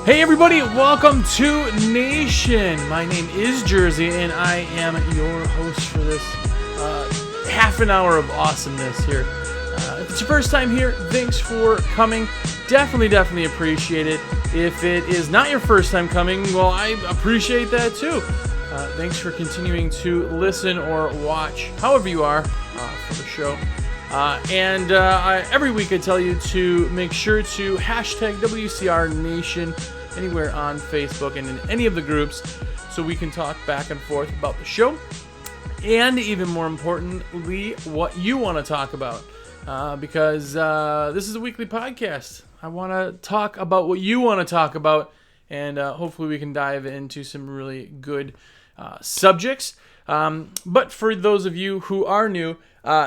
Hey everybody, welcome to Nation. My name is Jersey, and I am your host for this half an hour of awesomeness here. If it's your first time here, thanks for coming. Definitely appreciate it. If it is not your first time coming, well, I appreciate that too. Thanks for continuing to listen or watch, however you are, for the show. Every week I tell you to make sure to hashtag WCR Nation anywhere on Facebook and in any of the groups so we can talk back and forth about the show and, even more importantly, what you want to talk about, because this is a weekly podcast. I want to talk about what you want to talk about, and hopefully we can dive into some really good subjects. But for those of you who are new,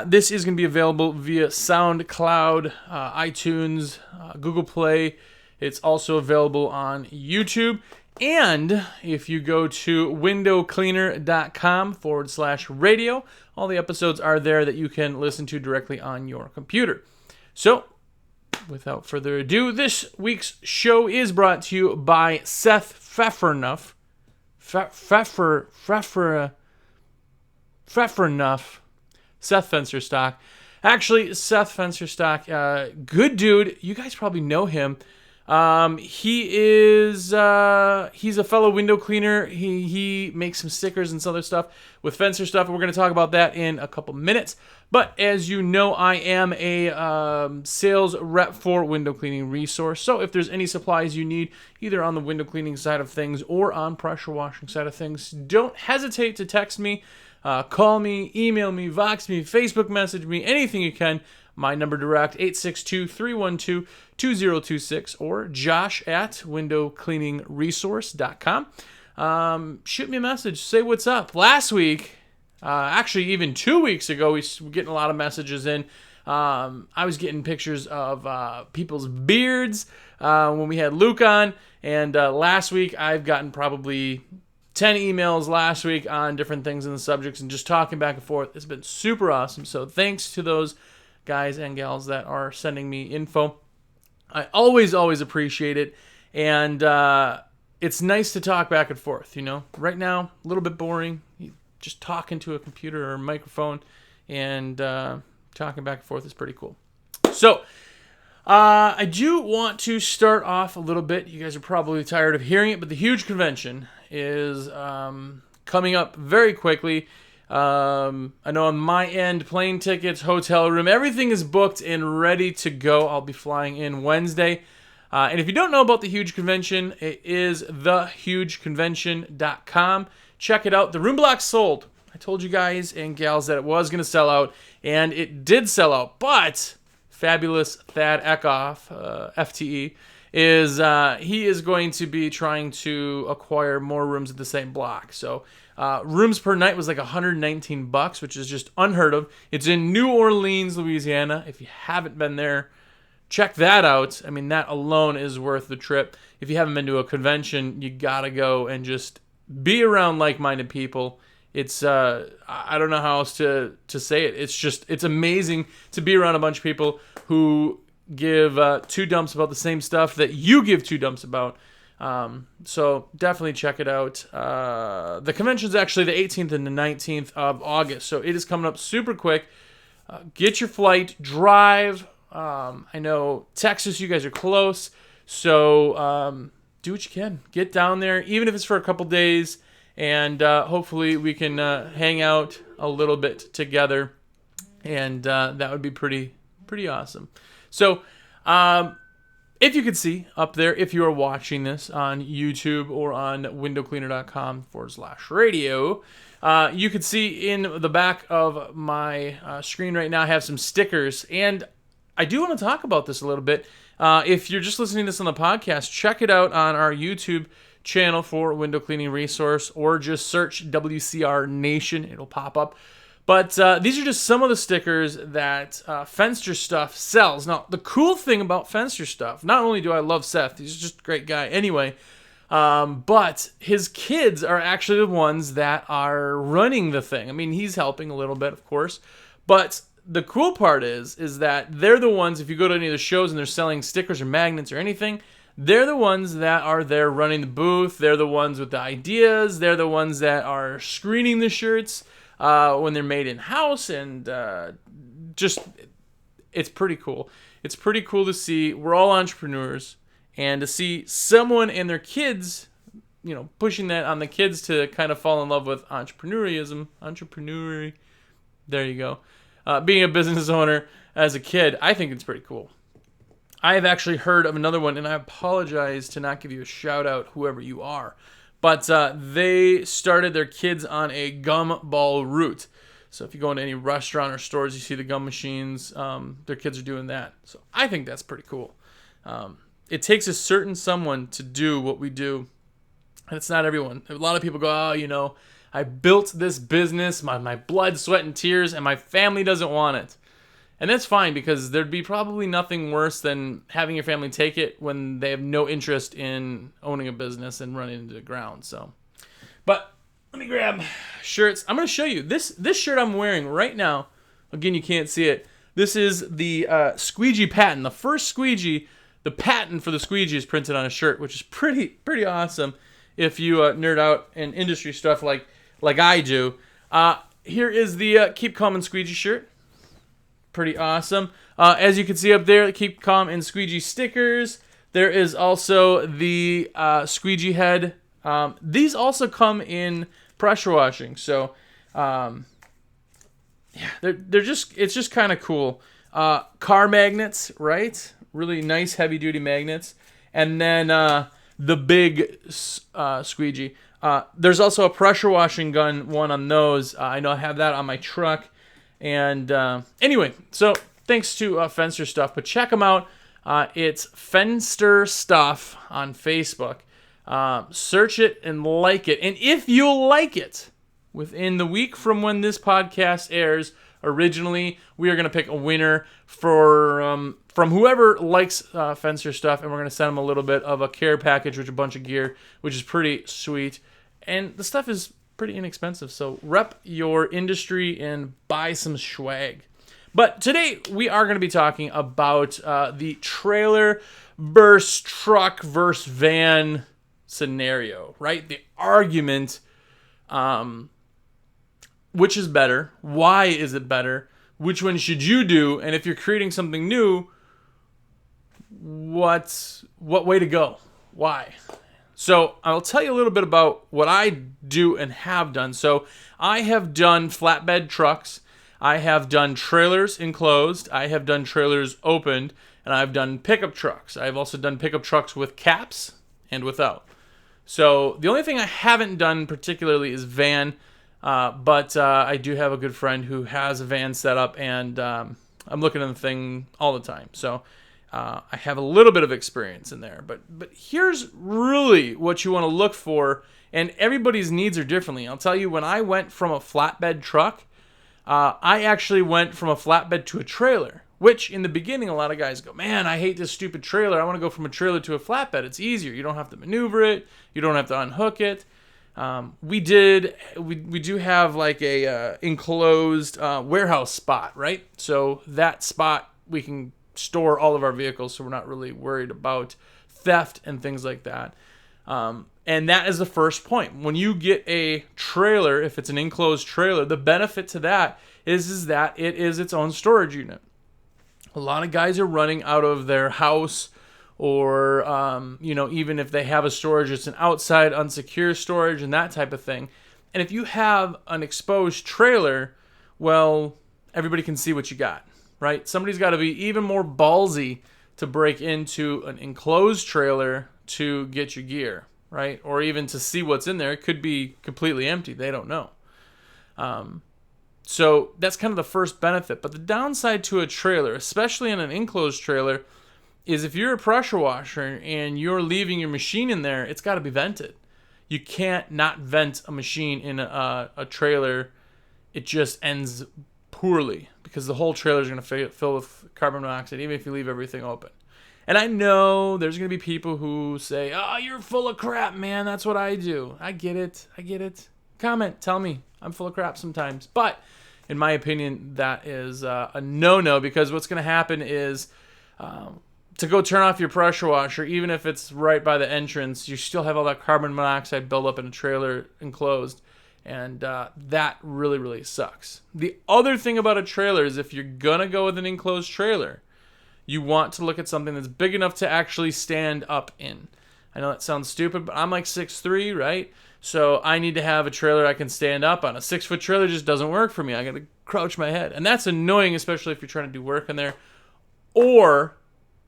this is going to be available via SoundCloud, iTunes, Google Play. It's also available on YouTube. And if you go to windowcleaner.com/radio, all the episodes are there that you can listen to directly on your computer. So, without further ado, this week's show is brought to you by Seth Pfeffernuff. Seth Fencerstock. Actually, Seth Fencerstock, good dude. You guys probably know him. He's a fellow window cleaner. He makes some stickers and some other stuff with Fencer stuff. We're going to talk about that in a couple minutes. But as you know, I am a sales rep for Window Cleaning Resource. So if there's any supplies you need, either on the window cleaning side of things or on pressure washing side of things, don't hesitate to text me, call me, email me, Vox me, Facebook message me, anything you can. My number direct, 862-312-2026, or josh@windowcleaningresource.com. Shoot me a message. Say what's up. Last week, actually even 2 weeks ago, we were getting a lot of messages in. I was getting pictures of people's beards when we had Luke on. And last week, I've gotten probably 10 emails last week on different things in the subjects and just talking back and forth. It's been super awesome. So thanks to those guys and gals that are sending me info. I always appreciate it, and it's nice to talk back and forth, you know. Right now, a little bit boring, just talking to a computer or a microphone, and talking back and forth is pretty cool. So, I do want to start off a little bit. You guys are probably tired of hearing it, but the huge convention is coming up very quickly. I know on my end, plane tickets, hotel room, everything is booked and ready to go. I'll be flying in Wednesday. And if you don't know about the Huge Convention, it is thehugeconvention.com. Check it out. The room block's sold. I told you guys and gals that it was going to sell out, and it did sell out. But fabulous Thad Eckhoff, FTE, he is going to be trying to acquire more rooms at the same block. So rooms per night was like $119, which is just unheard of. It's in New Orleans, Louisiana. If you haven't been there, check that out. I mean, that alone is worth the trip. If you haven't been to a convention, you gotta go and just be around like-minded people. It's I don't know how else to say it. It's amazing to be around a bunch of people who give two dumps about the same stuff that you give two dumps about. So definitely check it out. The convention's actually the 18th and the 19th of August, so it is coming up super quick. Get your flight, drive. I know Texas, you guys are close, so do what you can. Get down there, even if it's for a couple days, and hopefully we can hang out a little bit together, and that would be pretty awesome. So, if you could see up there, if you are watching this on YouTube or on windowcleaner.com/radio, you could see in the back of my screen right now, I have some stickers. And I do want to talk about this a little bit. If you're just listening to this on the podcast, check it out on our YouTube channel for Window Cleaning Resource, or just search WCR Nation. It'll pop up. But these are just some of the stickers that Fenster Stuff sells. Now, the cool thing about Fenster Stuff, not only do I love Seth, he's just a great guy anyway, but his kids are actually the ones that are running the thing. I mean, he's helping a little bit, of course, but the cool part is that they're the ones, if you go to any of the shows and they're selling stickers or magnets or anything, they're the ones that are there running the booth. They're the ones with the ideas. They're the ones that are screening the shirts when they're made in-house, and just, it's pretty cool. It's pretty cool to see. We're all entrepreneurs, and to see someone and their kids, pushing that on the kids to kind of fall in love with entrepreneurial. There you go. Being a business owner as a kid, I think it's pretty cool. I have actually heard of another one, and I apologize to not give you a shout out, whoever you are. But they started their kids on a gumball route. So if you go into any restaurant or stores, you see the gum machines, their kids are doing that. So I think that's pretty cool. It takes a certain someone to do what we do, and it's not everyone. A lot of people go, I built this business, my blood, sweat, and tears, and my family doesn't want it. And that's fine, because there'd be probably nothing worse than having your family take it when they have no interest in owning a business and running into the ground. So, but let me grab shirts. I'm going to show you this shirt I'm wearing right now. Again, you can't see it. This is the squeegee patent. The first squeegee, the patent for the squeegee is printed on a shirt, which is pretty awesome if you nerd out in industry stuff like I do. Here is the Keep Calm and Squeegee shirt. Pretty awesome. As you can see up there, Keep Calm and Squeegee stickers. There is also the squeegee head. These also come in pressure washing. So, it's just kind of cool. Car magnets, right? Really nice heavy duty magnets. And then the big squeegee. There's also a pressure washing gun one on those. I know I have that on my truck. And anyway, so thanks to Fenster Stuff, but check them out. It's Fenster Stuff on Facebook. Search it and like it. And if you like it, within the week from when this podcast airs, originally, we are going to pick a winner from whoever likes Fenster Stuff, and we're going to send them a little bit of a care package with a bunch of gear, which is pretty sweet. And the stuff is pretty inexpensive, so rep your industry and buy some swag. But today we are going to be talking about the trailer versus truck versus van scenario, right? The argument, which is better? Why is it better? Which one should you do? And if you're creating something new, what way to go? Why? So I'll tell you a little bit about what I do and have done. So I have done flatbed trucks. I have done trailers enclosed. I have done trailers opened. And I've done pickup trucks. I've also done pickup trucks with caps and without. So the only thing I haven't done particularly is van. But I do have a good friend who has a van set up. And I'm looking at the thing all the time. So I have a little bit of experience in there, but here's really what you want to look for, and everybody's needs are differently. I'll tell you, when I went from a flatbed truck, I actually went from a flatbed to a trailer, which in the beginning, a lot of guys go, man, I hate this stupid trailer. I want to go from a trailer to a flatbed. It's easier. You don't have to maneuver it. You don't have to unhook it. We do have like a enclosed warehouse spot, right? So that spot we can store all of our vehicles, so we're not really worried about theft and things like that. And that is the first point. When you get a trailer, if it's an enclosed trailer, the benefit to that is that it is its own storage unit. A lot of guys are running out of their house, or even if they have a storage, it's an outside unsecure storage and that type of thing. And if you have an exposed trailer, well, everybody can see what you got. Right? Somebody's got to be even more ballsy to break into an enclosed trailer to get your gear, right? Or even to see what's in there. It could be completely empty. They don't know. So that's kind of the first benefit. But the downside to a trailer, especially in an enclosed trailer, is if you're a pressure washer and you're leaving your machine in there, it's got to be vented. You can't not vent a machine in a trailer. It just ends poorly, because the whole trailer is going to fill with carbon monoxide, even if you leave everything open. And I know there's going to be people who say, oh, you're full of crap, man. That's what I do. I get it. Comment. Tell me. I'm full of crap sometimes. But in my opinion, that is a no-no, because what's going to happen is to go turn off your pressure washer, even if it's right by the entrance, you still have all that carbon monoxide buildup in a trailer enclosed. And that really, really sucks. The other thing about a trailer is if you're going to go with an enclosed trailer, you want to look at something that's big enough to actually stand up in. I know that sounds stupid, but I'm like 6'3", right? So I need to have a trailer I can stand up on. A 6-foot trailer just doesn't work for me. I got to crouch my head. And that's annoying, especially if you're trying to do work in there. Or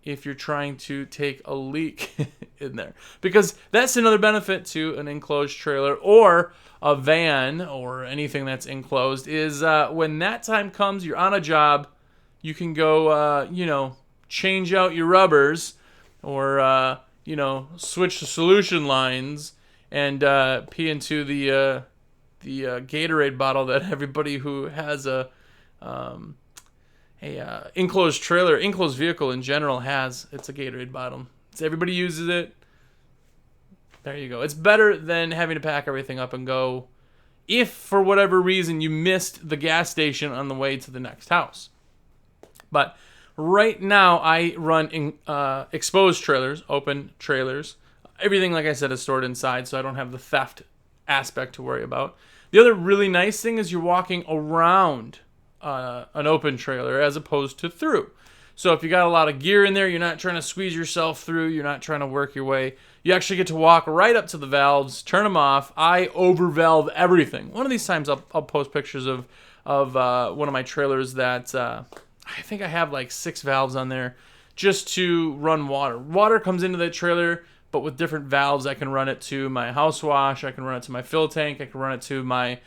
if you're trying to take a leak in there. Because that's another benefit to an enclosed trailer or a van or anything that's enclosed is when that time comes, you're on a job, you can go, change out your rubbers or, switch the solution lines and pee into the Gatorade bottle that everybody who has a enclosed trailer, enclosed vehicle in general has. It's a Gatorade bottle. Everybody uses it. There you go. It's better than having to pack everything up and go if, for whatever reason, you missed the gas station on the way to the next house. But right now, I run exposed trailers, open trailers. Everything, like I said, is stored inside, so I don't have the theft aspect to worry about. The other really nice thing is you're walking around an open trailer as opposed to through. So if you got a lot of gear in there, you're not trying to squeeze yourself through, you're not trying to work your way. You actually get to walk right up to the valves, turn them off. I over-valve everything. One of these times I'll post pictures of one of my trailers that I think I have like 6 valves on there just to run water. Water comes into the trailer, but with different valves. I can run it to my house wash, I can run it to my fill tank, I can run it to my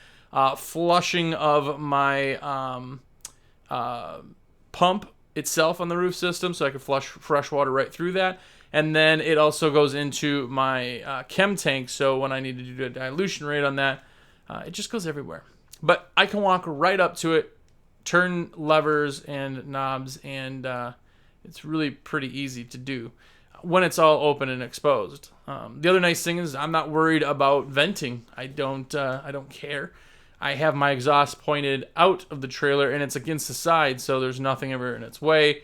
flushing of my pump itself on the roof system, so I can flush fresh water right through that. And then it also goes into my chem tank, so when I need to do a dilution rate on that, it just goes everywhere. But I can walk right up to it, turn levers and knobs, and it's really pretty easy to do when it's all open and exposed. The other nice thing is I'm not worried about venting. I don't care. I have my exhaust pointed out of the trailer and it's against the side, so there's nothing ever in its way.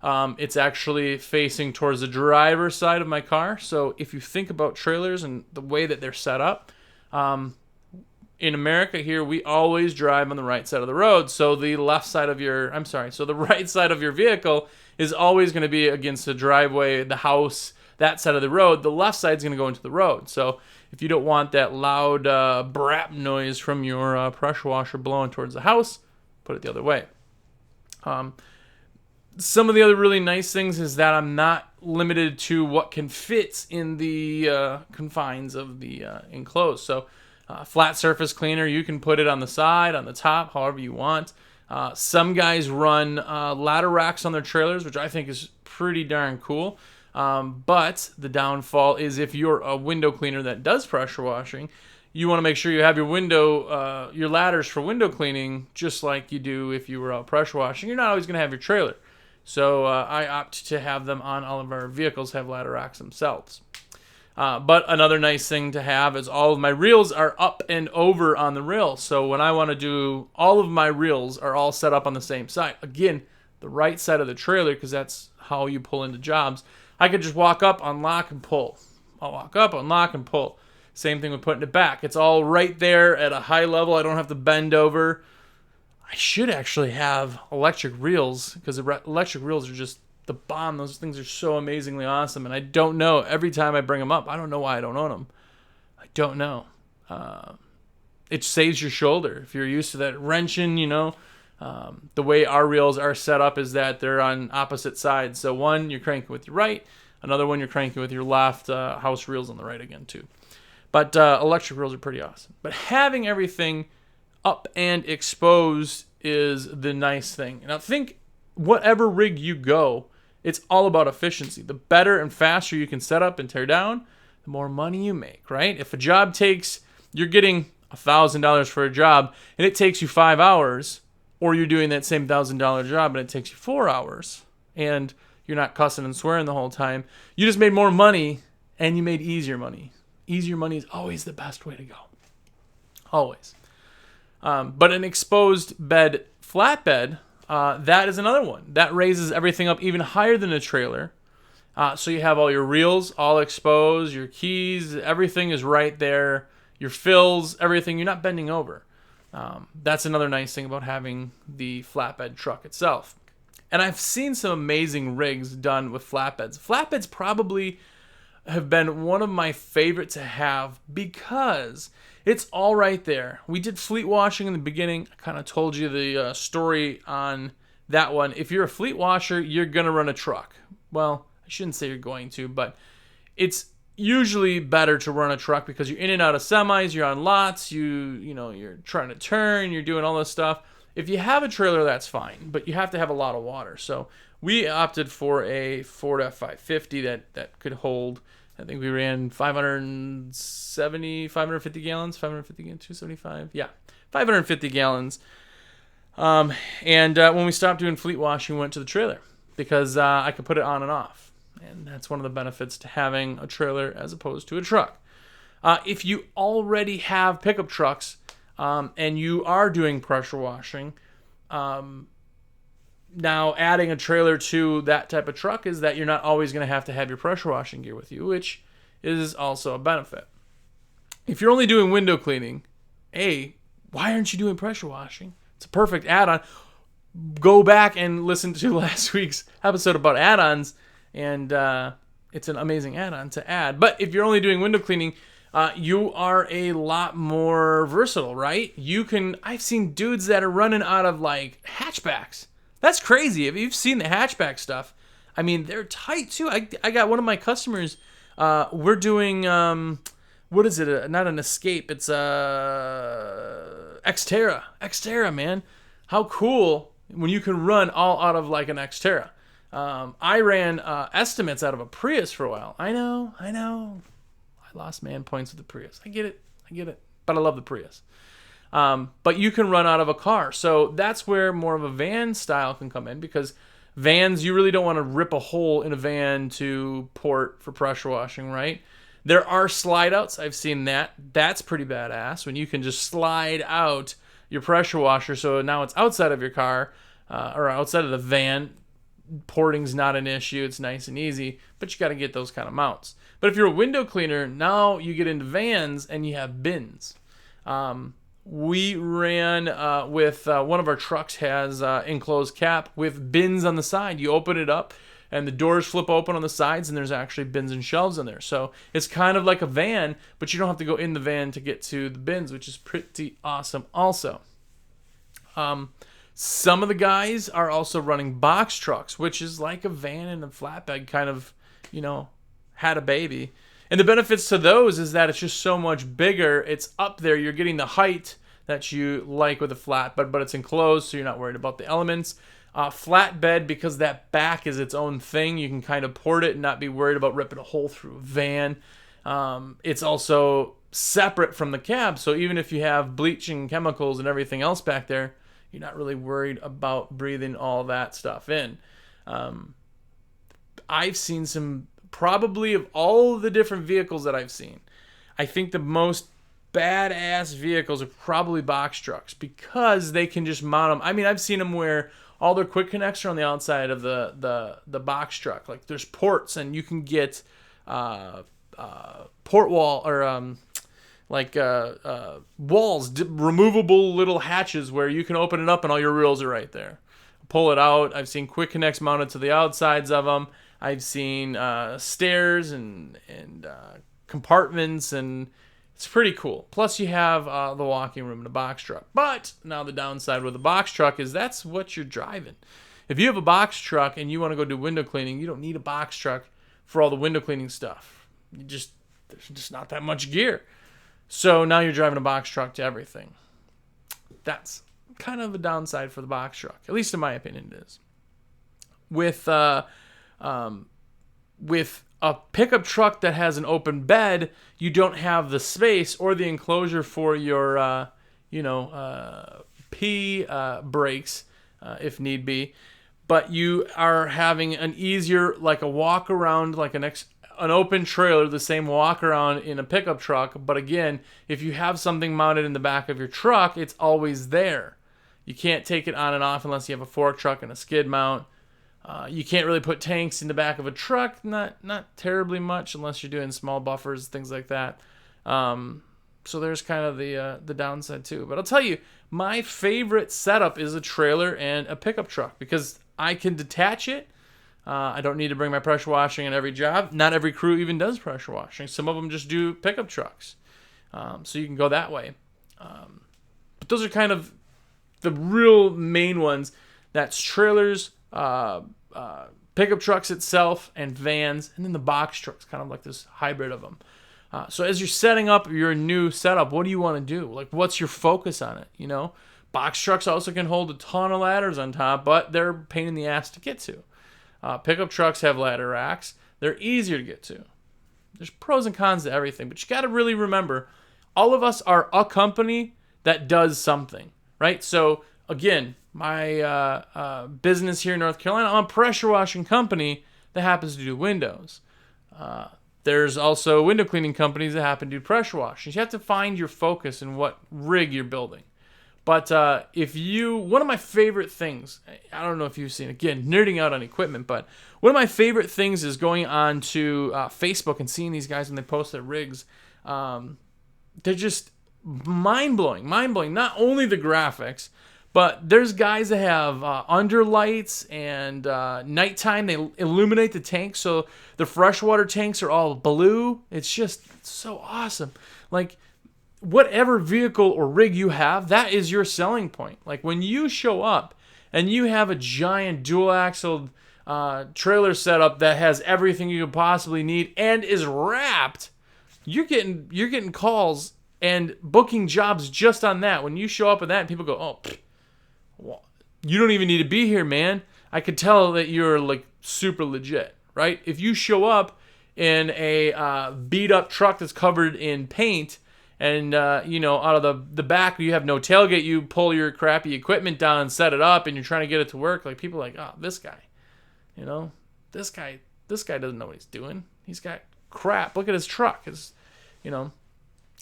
It's actually facing towards the driver's side of my car. So if you think about trailers and the way that they're set up, in America here, we always drive on the right side of the road. So the the right side of your vehicle is always going to be against the driveway, the house, that side of the road. The left side is going to go into the road. So if you don't want that loud brap noise from your pressure washer blowing towards the house, put it the other way. Some of the other really nice things is that I'm not limited to what can fit in the confines of the enclosed. So flat surface cleaner, you can put it on the side, on the top, however you want. Some guys run ladder racks on their trailers, which I think is pretty darn cool. But the downfall is if you're a window cleaner that does pressure washing, you want to make sure you have your ladders for window cleaning just like you do if you were out pressure washing. You're not always going to have your trailer. So I opt to have them on all of our vehicles, have ladder racks themselves. But another nice thing to have is all of my reels are up and over on the rail. So when I want to do, all of my reels are all set up on the same side. Again, the right side of the trailer, because that's how you pull into jobs. I could just walk up, unlock, and pull. I'll walk up, unlock, and pull. Same thing with putting it back. It's all right there at a high level. I don't have to bend over. I should actually have electric reels, because electric reels are just the bomb. Those things are so amazingly awesome, and I don't know. Every time I bring them up, I don't know why I don't own them. I don't know. It saves your shoulder. If you're used to that wrenching, the way our reels are set up is that they're on opposite sides. So one, you're cranking with your right. Another one, you're cranking with your left. House reels on the right again, too. But electric reels are pretty awesome. But having everything up and exposed is the nice thing. Now think, whatever rig you go, it's all about efficiency. The better and faster you can set up and tear down, the more money you make, right? If a job you're getting $1,000 for a job, and it takes you 5 hours, or you're doing that same $1,000 job and it takes you 4 hours, and you're not cussing and swearing the whole time, you just made more money, and you made easier money. Easier money is always the best way to go. Always. But an exposed bed, flatbed, that is another one. That raises everything up even higher than a trailer. So you have all your reels all exposed, your keys, everything is right there, your fills, everything. You're not bending over. That's another nice thing about having the flatbed truck itself. And I've seen some amazing rigs done with flatbeds. Flatbeds probably have been one of my favorite to have because it's all right there. We did fleet washing in the beginning. I kind of told you the story on that one. If you're a fleet washer, you're going to run a truck. Well, I shouldn't say you're going to, but it's usually better to run a truck because you're in and out of semis, you're on lots, you're trying to turn, you're doing all this stuff. If you have a trailer, that's fine, but you have to have a lot of water. So we opted for a Ford F550 that could hold, I think we ran 550 gallons, 275, yeah, 550 gallons. And when we stopped doing fleet washing, we went to the trailer because I could put it on and off. And that's one of the benefits to having a trailer as opposed to a truck. If you already have pickup trucks and you are doing pressure washing, now adding a trailer to that type of truck is that you're not always going to have your pressure washing gear with you, which is also a benefit. If you're only doing window cleaning, why aren't you doing pressure washing? It's a perfect add-on. Go back and listen to last week's episode about add-ons, and it's an amazing add-on to add. But if you're only doing window cleaning, you are a lot more versatile, right? I've seen dudes that are running out of like hatchbacks. That's crazy. If you've seen the hatchback stuff, I mean, they're tight too. I got one of my customers, we're doing, what is it? Not an Escape. It's Xterra. Xterra, man. How cool when you can run all out of like an Xterra. I ran estimates out of a Prius for a while. I know. I lost man points with the Prius. I get it. But I love the Prius. But you can run out of a car. So that's where more of a van style can come in, because vans, you really don't want to rip a hole in a van to port for pressure washing, right? There are slide outs. I've seen that. That's pretty badass when you can just slide out your pressure washer. So now it's outside of your car or outside of the van. Porting's not an issue. It's nice and easy, but you got to get those kind of mounts. But if you're a window cleaner, now you get into vans and you have bins. We ran with one of our trucks has enclosed cap with bins on the side. You open it up and the doors flip open on the sides, and there's actually bins and shelves in there. So it's kind of like a van, but you don't have to go in the van to get to the bins, which is pretty awesome also. Some of the guys are also running box trucks, which is like a van and a flatbed kind of, had a baby. And the benefits to those is that it's just so much bigger. It's up there. You're getting the height that you like with a flatbed, but it's enclosed, so you're not worried about the elements. Flatbed, because that back is its own thing, you can kind of port it and not be worried about ripping a hole through a van. It's also separate from the cab, so even if you have bleaching chemicals and everything else back there, you're not really worried about breathing all that stuff in. I've seen some, probably of all the different vehicles that I've seen, I think the most badass vehicles are probably box trucks, because they can just mount them. I mean, I've seen them where all their quick connects are on the outside of the box truck. Like there's ports, and you can get port wall or walls, removable little hatches where you can open it up and all your reels are right there. Pull it out. I've seen quick connects mounted to the outsides of them. I've seen stairs and compartments, and it's pretty cool. Plus you have the walking room in a box truck. But now the downside with a box truck is that's what you're driving. If you have a box truck and you want to go do window cleaning, you don't need a box truck for all the window cleaning stuff. There's just not that much gear. So now you're driving a box truck to everything. That's kind of a downside for the box truck. At least in my opinion it is. With a pickup truck that has an open bed, you don't have the space or the enclosure for your, pee breaks, if need be. But you are having an easier, like a walk around, like an open trailer, the same walk around in a pickup truck. But again, if you have something mounted in the back of your truck, it's always there. You can't take it on and off unless you have a fork truck and a skid mount. You can't really put tanks in the back of a truck, not terribly much unless you're doing small buffers, things like that. So there's kind of the downside too. But I'll tell you, my favorite setup is a trailer and a pickup truck because I can detach it. I don't need to bring my pressure washing in every job. Not every crew even does pressure washing. Some of them just do pickup trucks. So you can go that way. But those are kind of the real main ones. That's trailers, pickup trucks itself, and vans, and then the box trucks, kind of like this hybrid of them. So as you're setting up your new setup, what do you want to do? Like, what's your focus on it? You know, box trucks also can hold a ton of ladders on top, but they're a pain in the ass to get to. Pickup trucks have ladder racks. They're easier to get to. There's pros and cons to everything, but you got to really remember, all of us are a company that does something, right? So again, my business here in North Carolina, I'm a pressure washing company that happens to do windows. There's also window cleaning companies that happen to do pressure washing. You have to find your focus in what rig you're building. But one of my favorite things, I don't know if you've seen, again, nerding out on equipment, but one of my favorite things is going on to Facebook and seeing these guys when they post their rigs. They're just mind-blowing. Not only the graphics, but there's guys that have underlights and nighttime. They illuminate the tank, so the freshwater tanks are all blue. It's just so awesome. Like, whatever vehicle or rig you have, that is your selling point. Like, when you show up and you have a giant dual-axle trailer setup that has everything you could possibly need and is wrapped, you're getting calls and booking jobs just on that. When you show up with that, and people go, "Oh, well, you don't even need to be here, man." I could tell that you're like super legit, right? If you show up in a beat up truck that's covered in paint, and out of the back you have no tailgate, you pull your crappy equipment down and set it up, and you're trying to get it to work. Like, people are like, "Oh, this guy, this guy doesn't know what he's doing. He's got crap. Look at his truck."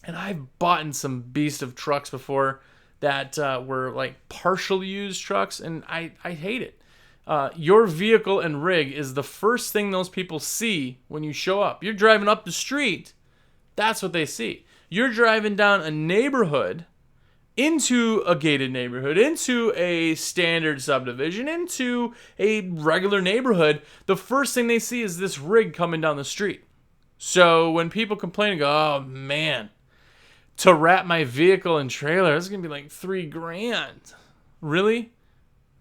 And I've bought in some beast of trucks before that were like partial used trucks, and I hate it. Your vehicle and rig is the first thing those people see when you show up. You're driving up the street. That's what they see. You're driving down a neighborhood, into a gated neighborhood, into a standard subdivision, into a regular neighborhood. The first thing they see is this rig coming down the street. So when people complain and go, "Oh man, to wrap my vehicle and trailer, it's going to be like $3,000. Really?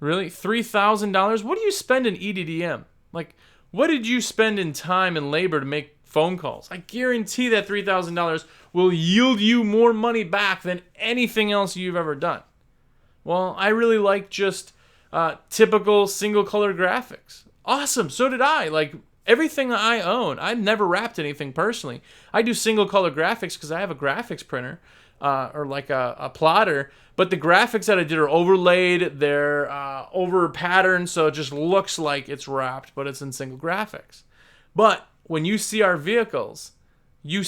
$3,000? What do you spend in EDDM? Like, what did you spend in time and labor to make phone calls? I guarantee that $3,000 will yield you more money back than anything else you've ever done. Well, I really like just typical single color graphics. Awesome. So did I. Like, everything that I own, I've never wrapped anything personally. I do single color graphics because I have a graphics printer or like a plotter. But the graphics that I did are overlaid. They're over patterned, so it just looks like it's wrapped, but it's in single graphics. But when you see our vehicles, you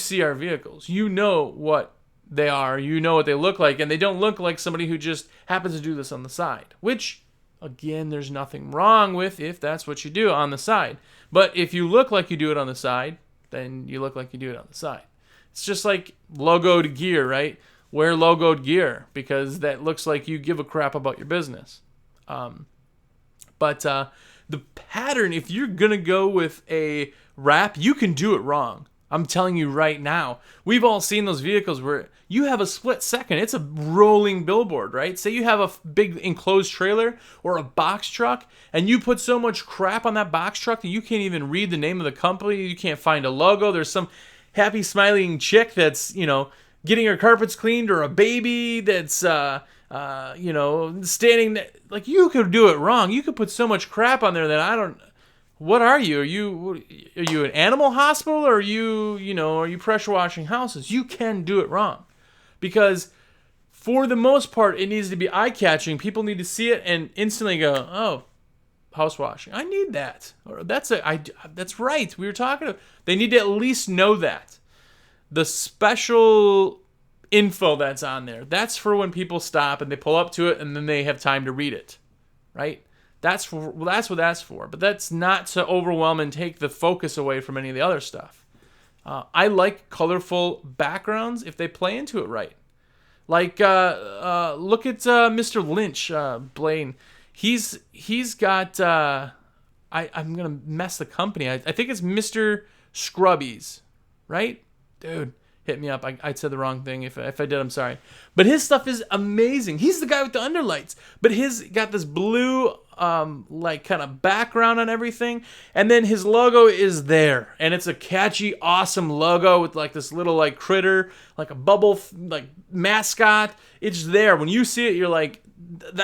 know what they are. You know what they look like. And they don't look like somebody who just happens to do this on the side. Which, again, there's nothing wrong with if that's what you do on the side. But if you look like you do it on the side, then you look like you do it on the side. It's just like logoed gear, right? Wear logoed gear because that looks like you give a crap about your business. But the pattern, if you're going to go with a wrap, you can do it wrong. I'm telling you right now. We've all seen those vehicles where you have a split second. It's a rolling billboard, right? Say you have a big enclosed trailer or a box truck, and you put so much crap on that box truck that you can't even read the name of the company. You can't find a logo. There's some happy smiling chick that's, getting her carpets cleaned, or a baby that's, standing there. Like, you could do it wrong. You could put so much crap on there that I don't... What are you? Are you an animal hospital, or are you pressure washing houses? You can do it wrong, because for the most part, it needs to be eye-catching. People need to see it and instantly go, "Oh, house washing. I need that." Or that's right. We were talking. They need to at least know that. The special info that's on there, that's for when people stop and they pull up to it and then they have time to read it, right? That's what that's for. But that's not to overwhelm and take the focus away from any of the other stuff. I like colorful backgrounds if they play into it right. Like look at Mr. Lynch, Blaine. He's got I'm gonna mess the company. I think it's Mr. Scrubbies, right? Dude, hit me up. I said the wrong thing. If I did, I'm sorry. But his stuff is amazing. He's the guy with the underlights. But his got this blue like kind of background on everything, and then his logo is there, and it's a catchy, awesome logo with like this little like critter, like a bubble like mascot. It's there. When you see it, you're like,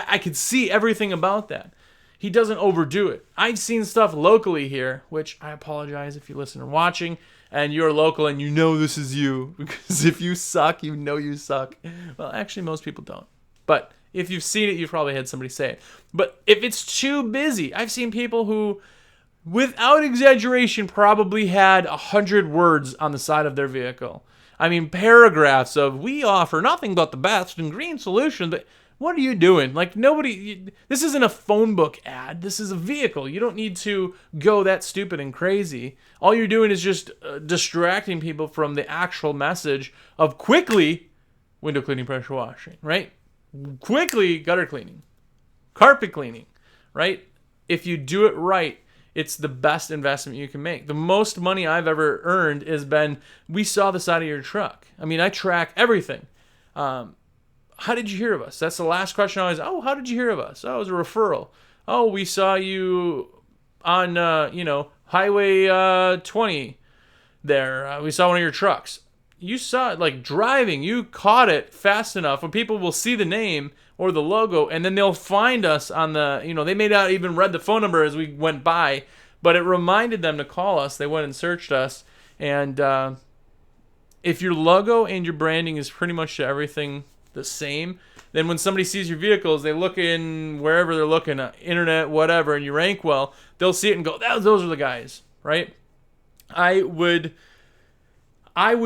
I could see everything about that. He doesn't overdo it. I've seen stuff locally here, which I apologize if you listen or watching, and you're local and you know this is you. Because if you suck, you know you suck. Well, actually, most people don't. But if you've seen it, you've probably had somebody say it. But if it's too busy, I've seen people who, without exaggeration, probably had 100 words on the side of their vehicle. I mean, paragraphs of, we offer nothing but the best in green solutions. But what are you doing? Like, this isn't a phone book ad. This is a vehicle. You don't need to go that stupid and crazy. All you're doing is just distracting people from the actual message of quickly window cleaning, pressure washing, right? Quickly gutter cleaning, carpet cleaning, right? If you do it right, it's the best investment you can make. The most money I've ever earned has been, we saw the side of your truck. I mean, I track everything. How did you hear of us? That's the last question I always, how did you hear of us? Oh, it was a referral. Oh, we saw you on, Highway 20 there. We saw one of your trucks. You saw it like driving. You caught it fast enough when people will see the name or the logo, and then they'll find us on the, they may not even read the phone number as we went by, but it reminded them to call us. They went and searched us. And if your logo and your branding is pretty much everything the same, then when somebody sees your vehicles, they look in wherever they're looking, internet, whatever, and you rank well, they'll see it and go, those are the guys, right? I would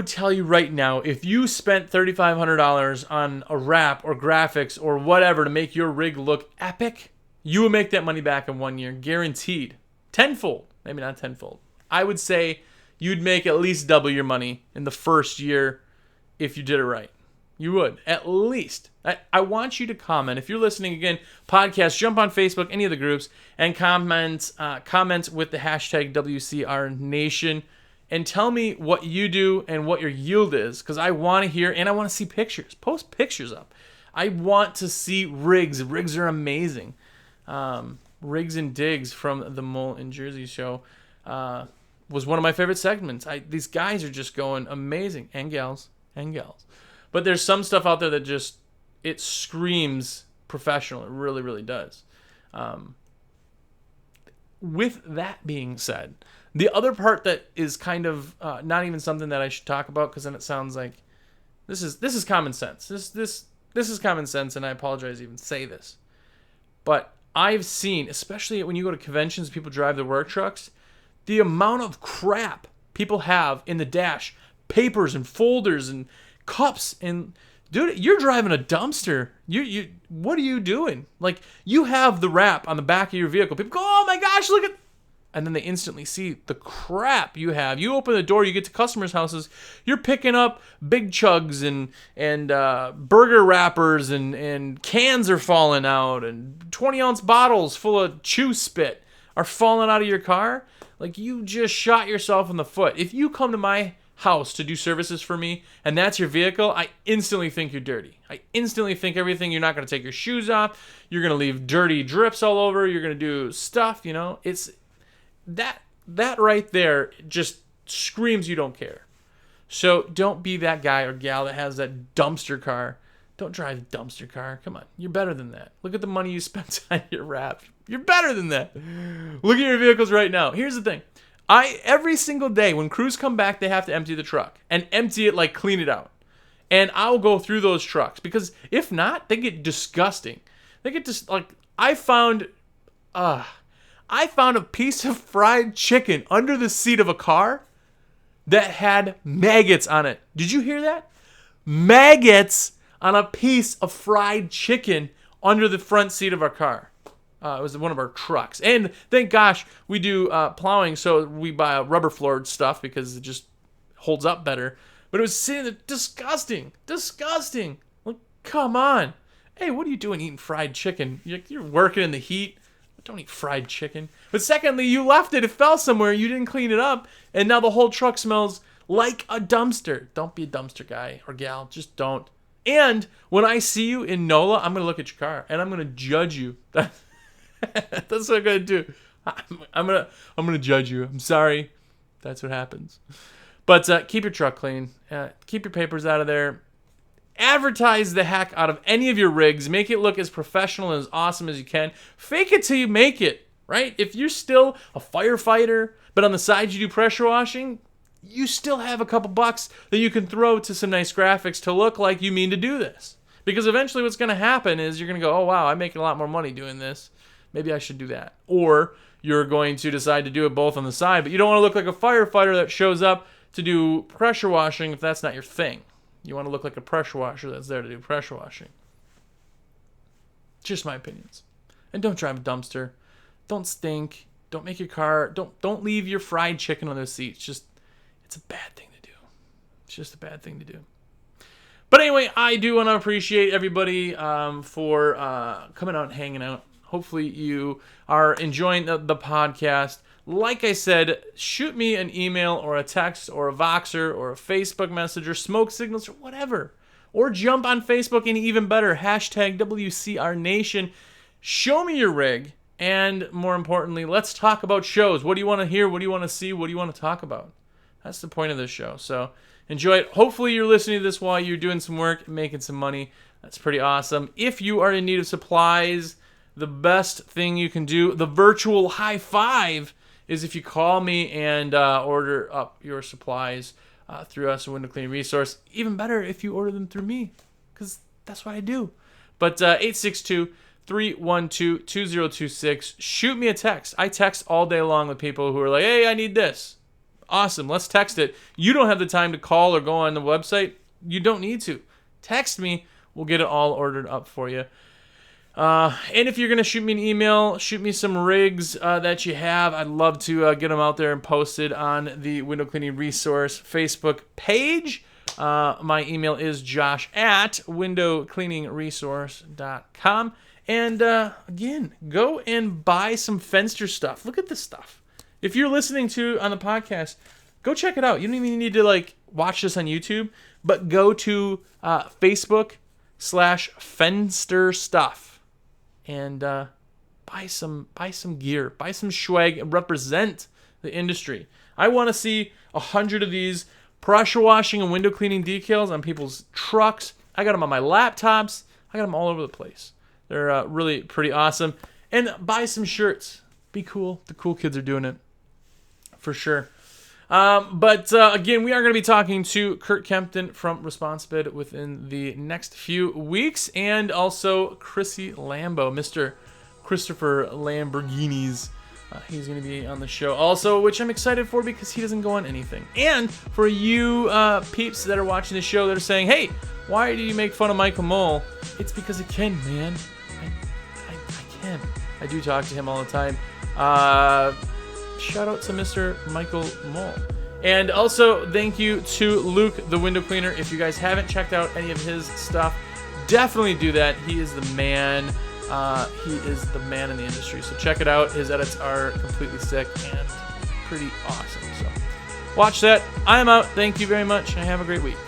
tell you right now, if you spent $3,500 on a wrap or graphics or whatever to make your rig look epic, you will make that money back in 1 year, guaranteed. Tenfold, maybe not tenfold. I would say you'd make at least double your money in the first year if you did it right. You would, at least. I want you to comment. If you're listening, again, podcast, jump on Facebook, any of the groups, and comment with the hashtag WCR Nation, and tell me what you do and what your yield is, because I want to hear, and I want to see pictures. Post pictures up. I want to see rigs. Rigs are amazing. Rigs and Digs from the Mole in Jersey show was one of my favorite segments. These guys are just going amazing, and gals. But there's some stuff out there that just, it screams professional. It really, really does. With that being said, the other part that is kind of not even something that I should talk about, because then it sounds like this is common sense. This is common sense, and I apologize to even say this. But I've seen, especially when you go to conventions, people drive their work trucks, the amount of crap people have in the dash, papers and folders and cups, and dude, you're driving a dumpster. You what are you doing? Like, you have the wrap on the back of your vehicle. People go, oh my gosh, look at, and then they instantly see the crap you have. You open the door, you get to customers' houses, you're picking up big chugs and burger wrappers, and cans are falling out, and 20-ounce bottles full of chew spit are falling out of your car. Like, you just shot yourself in the foot. If you come to my house to do services for me, and that's your vehicle, I instantly think you're dirty. I instantly think everything, you're not going to take your shoes off, you're going to leave dirty drips all over, you're going to do stuff, it's that right there just screams you don't care. So don't be that guy or gal that has that dumpster car. Don't drive a dumpster car. Come on, you're better than that. Look at the money you spent on your wrap. You're better than that. Look at your vehicles right now. Here's the thing. Every single day when crews come back, they have to empty the truck and empty it, like clean it out. And I'll go through those trucks, because if not, they get disgusting. They get just like, I found a piece of fried chicken under the seat of a car that had maggots on it. Did you hear that? Maggots on a piece of fried chicken under the front seat of our car. It was one of our trucks. And thank gosh we do plowing, so we buy rubber floored stuff because it just holds up better. But it was sitting there, disgusting. Like, come on. Hey, what are you doing eating fried chicken? You're working in the heat. Don't eat fried chicken. But secondly, you left it. It fell somewhere. You didn't clean it up. And now the whole truck smells like a dumpster. Don't be a dumpster guy or gal. Just don't. And when I see you in NOLA, I'm going to look at your car. And I'm going to judge you. That's what I'm going to do. I'm going to judge you. I'm sorry. That's what happens. But keep your truck clean. Keep your papers out of there. Advertise the heck out of any of your rigs. Make it look as professional and as awesome as you can. Fake it till you make it, right? If you're still a firefighter, but on the side you do pressure washing, you still have a couple bucks that you can throw to some nice graphics to look like you mean to do this. Because eventually what's going to happen is you're going to go, oh, wow, I'm making a lot more money doing this. Maybe I should do that. Or you're going to decide to do it both on the side, but you don't want to look like a firefighter that shows up to do pressure washing if that's not your thing. You want to look like a pressure washer that's there to do pressure washing. Just my opinions. And don't drive a dumpster. Don't stink. Don't make your car. Don't leave your fried chicken on the seats. It's a bad thing to do. It's just a bad thing to do. But anyway, I do want to appreciate everybody for coming out and hanging out. Hopefully you are enjoying the podcast. Like I said, shoot me an email or a text or a Voxer or a Facebook message or smoke signals or whatever. Or jump on Facebook and even better, hashtag WCR Nation. Show me your rig. And more importantly, let's talk about shows. What do you want to hear? What do you want to see? What do you want to talk about? That's the point of this show. So enjoy it. Hopefully you're listening to this while you're doing some work and making some money. That's pretty awesome. If you are in need of supplies, the best thing you can do, the virtual high five, is if you call me and order up your supplies through us, a window cleaning resource. Even better if you order them through me, because that's what I do. But 862-312-2026. Shoot me a text. I text all day long with people who are like, hey, I need this. Awesome, let's text it. You don't have the time to call or go on the website. You don't need to. Text me. We'll get it all ordered up for you. And if you're going to shoot me an email, shoot me some rigs that you have. I'd love to get them out there and posted on the Window Cleaning Resource Facebook page. My email is josh@windowcleaningresource.com. And again, go and buy some Fenster stuff. Look at this stuff. If you're listening to on the podcast, go check it out. You don't even need to watch this on YouTube, but go to Facebook/Fenster stuff. And buy some gear, buy some swag, and represent the industry. I want to see 100 of these pressure washing and window cleaning decals on people's trucks. I got them on my laptops. I got them all over the place. They're really pretty awesome. And buy some shirts. Be cool. The cool kids are doing it for sure. But again, we are going to be talking to Kurt Kempton from ResponseBid within the next few weeks, and also Chrissy Lambo, Mr. Christopher Lamborghinis. He's going to be on the show also, which I'm excited for because he doesn't go on anything. And for you peeps that are watching the show that are saying, hey, why do you make fun of Michael Mole? It's because I can, man. I can. I do talk to him all the time. Shout out to Mr. Michael Mole. And also, thank you to Luke, the window cleaner. If you guys haven't checked out any of his stuff, definitely do that. He is the man. He is the man in the industry. So check it out. His edits are completely sick and pretty awesome. So watch that. I'm out. Thank you very much, and have a great week.